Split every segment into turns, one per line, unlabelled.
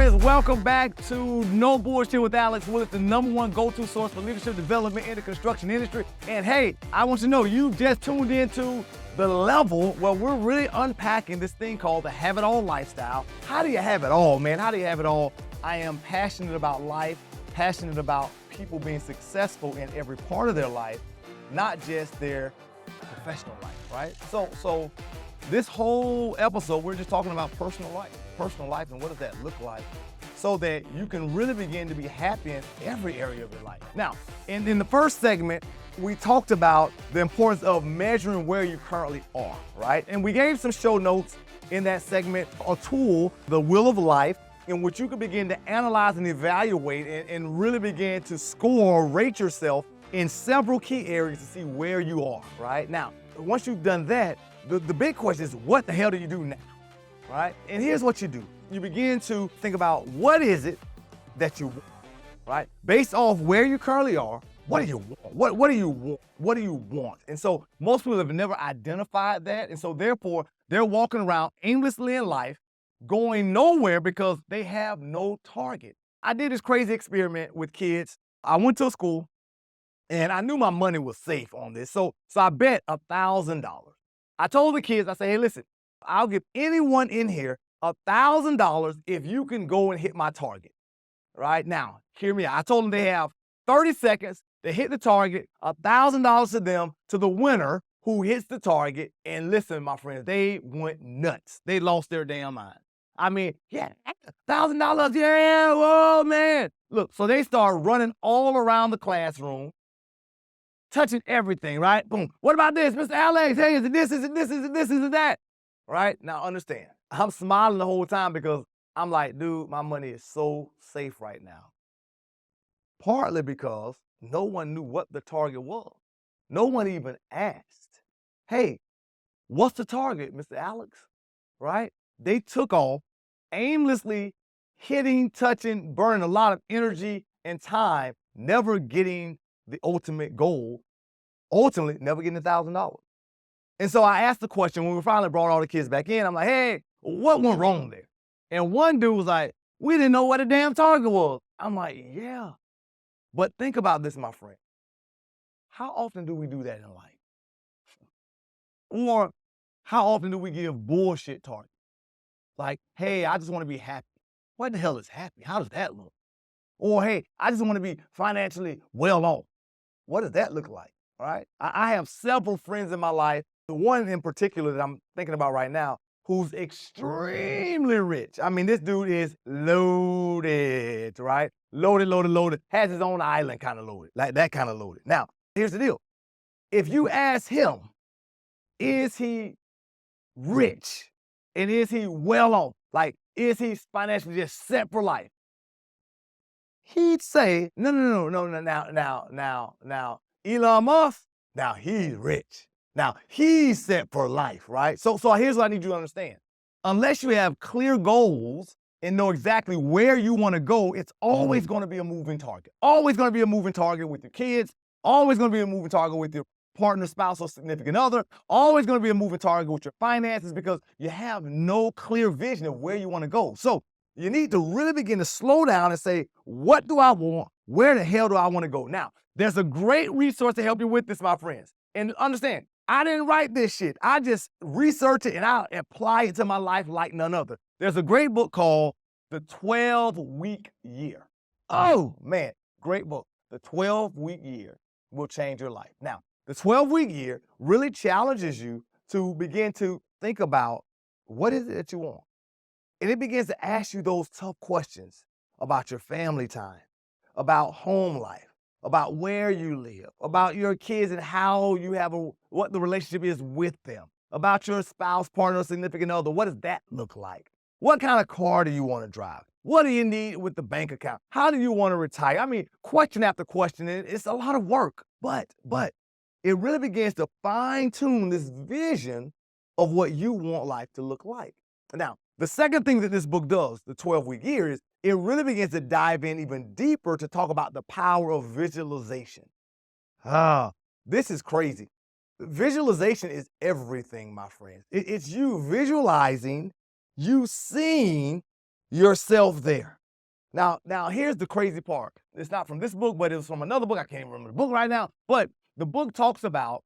friends, welcome back to No Bullshit with Alex Willis, the #1 go-to source for leadership development in the construction industry. And hey, I want you to know you just tuned into the level where we're really unpacking this thing called the have it all lifestyle. How do you have it all, man? How do you have it all? I am passionate about life, passionate about people being successful in every part of their life, not just their professional life, right? So this whole episode, we're just talking about personal life, and what does that look like so that you can really begin to be happy in every area of your life. Now, in the first segment, we talked about the importance of measuring where you currently are, right? And we gave some show notes in that segment, a tool, the Wheel of Life, in which you can begin to analyze and evaluate and really begin to score or rate yourself in several key areas to see where you are, right? Now, once you've done that, the big question is, what the hell do you do now, right? And here's what you do. You begin to think about what is it that you want, right? Based off where you currently are, what do you want? What do you want? What do you want? And so most people have never identified that. And so therefore, they're walking around aimlessly in life, going nowhere because they have no target. I did this crazy experiment with kids. I went to a school and I knew my money was safe on this. So I bet $1,000. I told the kids, I said, hey, listen, I'll give anyone in here $1,000 if you can go and hit my target. Right now, hear me out. I told them they have 30 seconds to hit the target, $1,000 to them, to the winner who hits the target. And listen, my friends, they went nuts. They lost their damn mind. I mean, yeah, $1,000, yeah, whoa, man. Look, so they start running all around the classroom, touching everything, right? Boom. What about this, Mr. Alex? Hey, is it this, is it this, is it this, is it that? Right? Now, understand, I'm smiling the whole time because I'm like, dude, my money is so safe right now. Partly because no one knew what the target was. No one even asked, hey, what's the target, Mr. Alex? Right? They took off, aimlessly hitting, touching, burning a lot of energy and time, never getting the ultimate goal, ultimately never getting $1,000. And so I asked the question when we finally brought all the kids back in, I'm like, hey, what went wrong there? And one dude was like, we didn't know what a damn target was. I'm like, yeah. But think about this, my friend. How often do we do that in life? Or how often do we give bullshit targets? Like, hey, I just want to be happy. What the hell is happy? How does that look? Or, hey, I just want to be financially well off. What does that look like, right? I have several friends in my life, the one in particular that I'm thinking about right now, who's extremely rich. I mean, this dude is loaded, right? Loaded, has his own island kind of loaded, like that kind of loaded. Now, here's the deal. If you ask him, is he rich? And is he well off? Like, is he financially just set for life? He'd say, no, now, Elon Musk, now he's rich. Now, he's set for life, right? So here's what I need you to understand. Unless you have clear goals and know exactly where you want to go, it's always going to be a moving target. Always going to be a moving target with your kids. Always going to be a moving target with your partner, spouse, or significant other. Always going to be a moving target with your finances because you have no clear vision of where you want to go. So you need to really begin to slow down and say, what do I want? Where the hell do I want to go? Now, there's a great resource to help you with this, my friends. And understand, I didn't write this shit. I just research it and I apply it to my life like none other. There's a great book called The 12-Week Year. Oh, man, great book. The 12-Week Year will change your life. Now, the 12-week year really challenges you to begin to think about what is it that you want. And it begins to ask you those tough questions about your family time, about home life, about where you live, about your kids and how you have what the relationship is with them, about your spouse, partner, significant other. What does that look like? What kind of car do you want to drive? What do you need with the bank account? How do you want to retire? I mean, question after question, it's a lot of work, but it really begins to fine-tune this vision of what you want life to look like. Now, the second thing that this book does, the 12-week year, is it really begins to dive in even deeper to talk about the power of visualization. This is crazy. Visualization is everything, my friends. It's you visualizing, you seeing yourself there. Now, here's the crazy part. It's not from this book, but it was from another book. I can't remember the book right now. But the book talks about,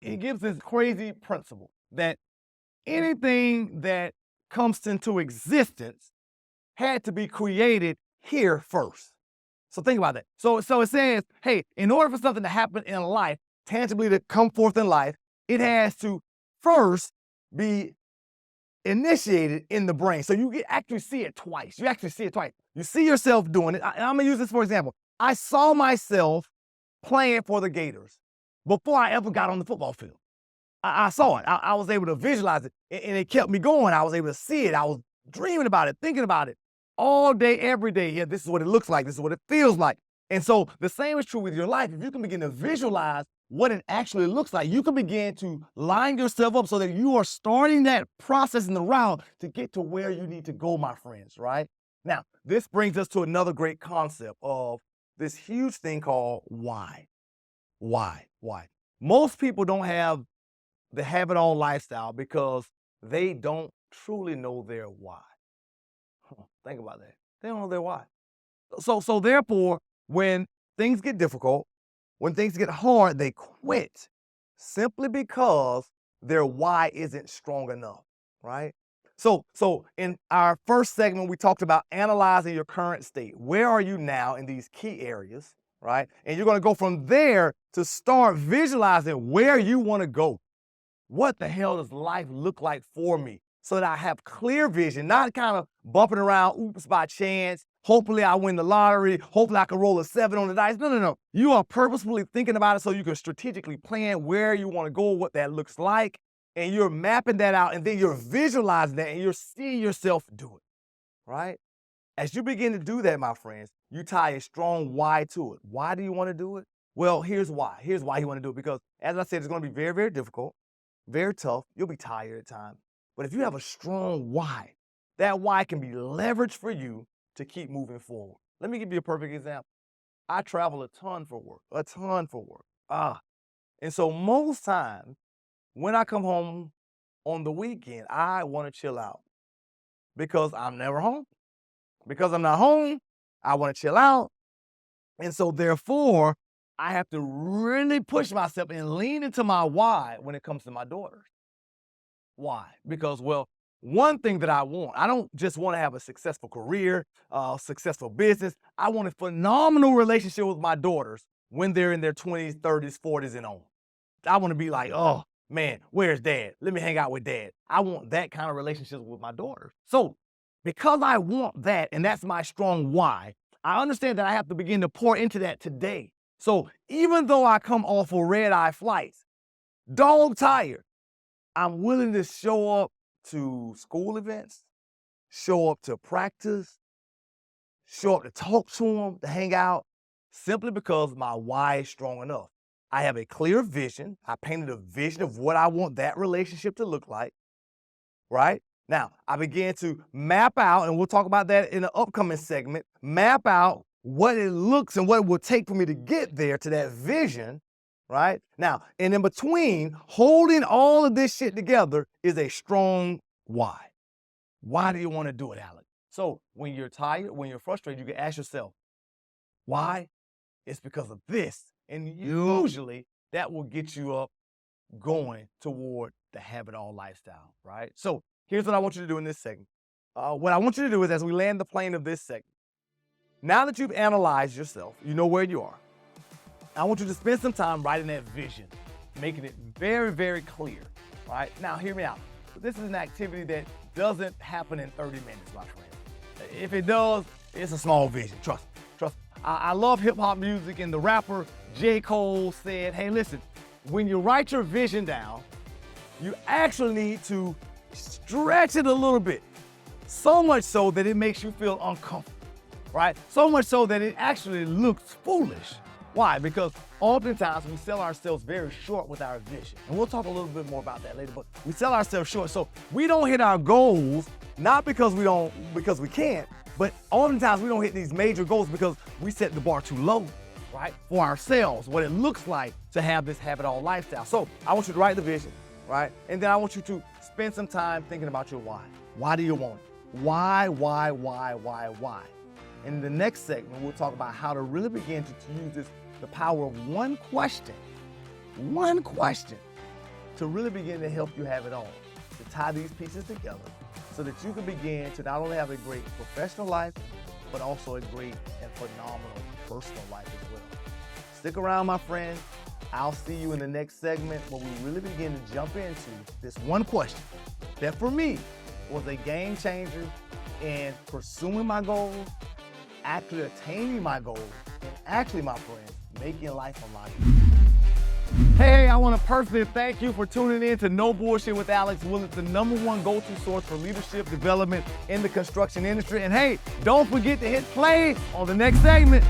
it gives this crazy principle that anything that comes into existence had to be created here first. So think about that. So it says, hey, in order for something to happen in life, tangibly to come forth in life, it has to first be initiated in the brain. So you actually see it twice. You actually see it twice. You see yourself doing it. I'm going to use this for example. I saw myself playing for the Gators before I ever got on the football field. I saw it. I was able to visualize it, and it kept me going. I was able to see it. I was dreaming about it, thinking about it all day, every day. Yeah, this is what it looks like. This is what it feels like. And so the same is true with your life. If you can begin to visualize what it actually looks like, you can begin to line yourself up so that you are starting that process in the route to get to where you need to go, my friends, right? Now, this brings us to another great concept of this huge thing called why. Why? Most people don't have the have it all lifestyle because they don't truly know their why. Think about that. They don't know their why. So therefore, when things get difficult, when things get hard, they quit simply because their why isn't strong enough, right? So in our first segment, we talked about analyzing your current state. Where are you now in these key areas, right? And you're going to go from there to start visualizing where you want to go. What the hell does life look like for me? So that I have clear vision, not kind of bumping around, oops, by chance. Hopefully I win the lottery. Hopefully I can roll a 7 on the dice. No. You are purposefully thinking about it so you can strategically plan where you want to go, what that looks like. And you're mapping that out, and then you're visualizing that, and you're seeing yourself do it, right? As you begin to do that, my friends, you tie a strong why to it. Why do you want to do it? Well, here's why. Here's why you want to do it. Because, as I said, it's going to be very, very difficult, very tough. You'll be tired at times. But if you have a strong why, that why can be leveraged for you to keep moving forward. Let me give you a perfect example. I travel a ton for work. And so most times, when I come home on the weekend, I want to chill out because I'm never home. Because I'm not home, I want to chill out. And so therefore, I have to really push myself and lean into my why when it comes to my daughters. Why? Because, well, one thing that I don't just want to have a successful career, successful business. I want a phenomenal relationship with my daughters when they're in their 20s, 30s, 40s, and on. I want to be like, oh, man, where's dad? Let me hang out with dad. I want that kind of relationship with my daughters. So because I want that, and that's my strong why, I understand that I have to begin to pour into that today. So even though I come off of red-eye flights, dog tired, I'm willing to show up to school events, show up to practice, show up to talk to them, to hang out, simply because my why is strong enough. I have a clear vision. I painted a vision of what I want that relationship to look like, right? Now, I began to map out, and we'll talk about that in the upcoming segment, map out what it looks and what it will take for me to get there to that vision, right? Now, and in between, holding all of this shit together is a strong why. Why do you want to do it, Alex? So when you're tired, when you're frustrated, you can ask yourself, why? It's because of this. And usually that will get you up going toward the have it all lifestyle, right? So here's what I want you to do in this segment. What I want you to do is, as we land the plane of this segment, now that you've analyzed yourself, you know where you are, I want you to spend some time writing that vision, making it very, very clear, right? Now, hear me out. This is an activity that doesn't happen in 30 minutes, my friend. If it does, it's a small vision, trust me. I love hip-hop music, and the rapper J. Cole said, hey, listen, when you write your vision down, you actually need to stretch it a little bit, so much so that it makes you feel uncomfortable, right? So much so that it actually looks foolish. Why? Because oftentimes we sell ourselves very short with our vision. And we'll talk a little bit more about that later, but we sell ourselves short. So we don't hit our goals, not because we can't, but oftentimes we don't hit these major goals because we set the bar too low, right? For ourselves, what it looks like to have this have it all lifestyle. So I want you to write the vision, right? And then I want you to spend some time thinking about your why. Why do you want it? Why? In the next segment, we'll talk about how to really begin to use the power of one question, to really begin to help you have it all, to tie these pieces together so that you can begin to not only have a great professional life, but also a great and phenomenal personal life as well. Stick around, my friend. I'll see you in the next segment where we really begin to jump into this one question that for me was a game changer in pursuing my goals, actually attaining my goals, and actually, my friends, making life a lot easier. Hey, I want to personally thank you for tuning in to No Bullshit with Alex Willis, the #1 go-to source for leadership development in the construction industry. And hey, don't forget to hit play on the next segment.